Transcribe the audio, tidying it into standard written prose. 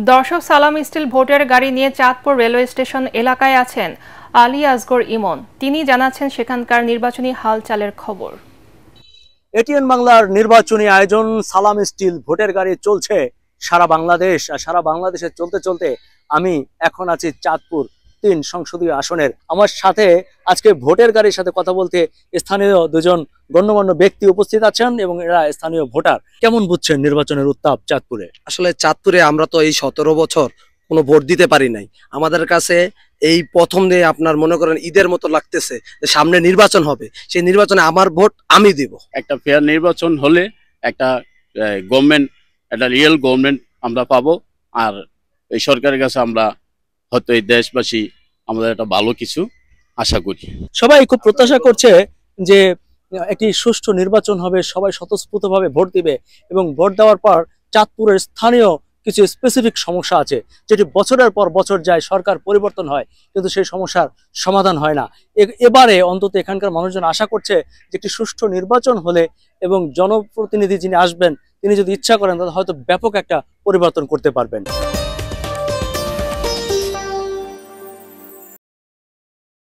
দর্শক, সালাম স্টিল ভোটের গাড়ি নিয়ে চাঁদপুর রেলওয়ে স্টেশন এলাকায় আছেন আলী আসগর ইমন। তিনি জানাচ্ছেন সেখানকার নির্বাচনী হালচালের খবর। এটিএন বাংলার নির্বাচনী আয়োজন সালাম স্টিল ভোটের গাড়ি চলছে সারা বাংলাদেশ। আর সারা বাংলাদেশে চলতে চলতে আমি এখন আছি চাঁদপুর ৩ সংসদীয় আসনের। আমার সাথে আজকে ভোটের গাড়ির সাথে কথা বলতে স্থানীয় দুজন গণ্যমান্য ব্যক্তি উপস্থিত আছেন এবং এরা স্থানীয় ভোটার। কেমন বুঝছেন নির্বাচনের উত্তাপ চাঁদপুরে? আসলে চাঁদপুরে আমরা তো এই 17 বছর কোনো ভোট দিতে পারি নাই। আমাদের কাছে এই প্রথম দিয়ে আপনার মনে করেন ঈদের মতো লাগতেছে যে সামনে নির্বাচন হবে, সেই নির্বাচনে আমার ভোট আমি দিব। একটা ফেয়ার নির্বাচন হলে একটা গভর্নমেন্ট, একটা রিয়েল গভর্নমেন্ট আমরা পাবো। আর এই সরকারের কাছে আমরা হয়তো এই দেশবাসী আমাদের একটা ভালো কিছু আশা করি। সবাই খুব প্রত্যাশা করছে যে একটি সুষ্ঠু নির্বাচন হবে, সবাই স্বতঃস্ফূর্তভাবে ভোট দিবে এবং ভোট দেওয়ার পর চাঁদপুরের স্থানীয় কিছু স্পেসিফিক সমস্যা আছে যেটি বছরের পর বছর যায়, সরকার পরিবর্তন হয় কিন্তু সেই সমস্যার সমাধান হয় না। এবারে অন্তত এখানকার মানুষজন আশা করছে যে একটি সুষ্ঠু নির্বাচন হলে এবং জনপ্রতিনিধি যিনি আসবেন তিনি যদি ইচ্ছা করেন তাহলে হয়তো ব্যাপক একটা পরিবর্তন করতে পারবেন।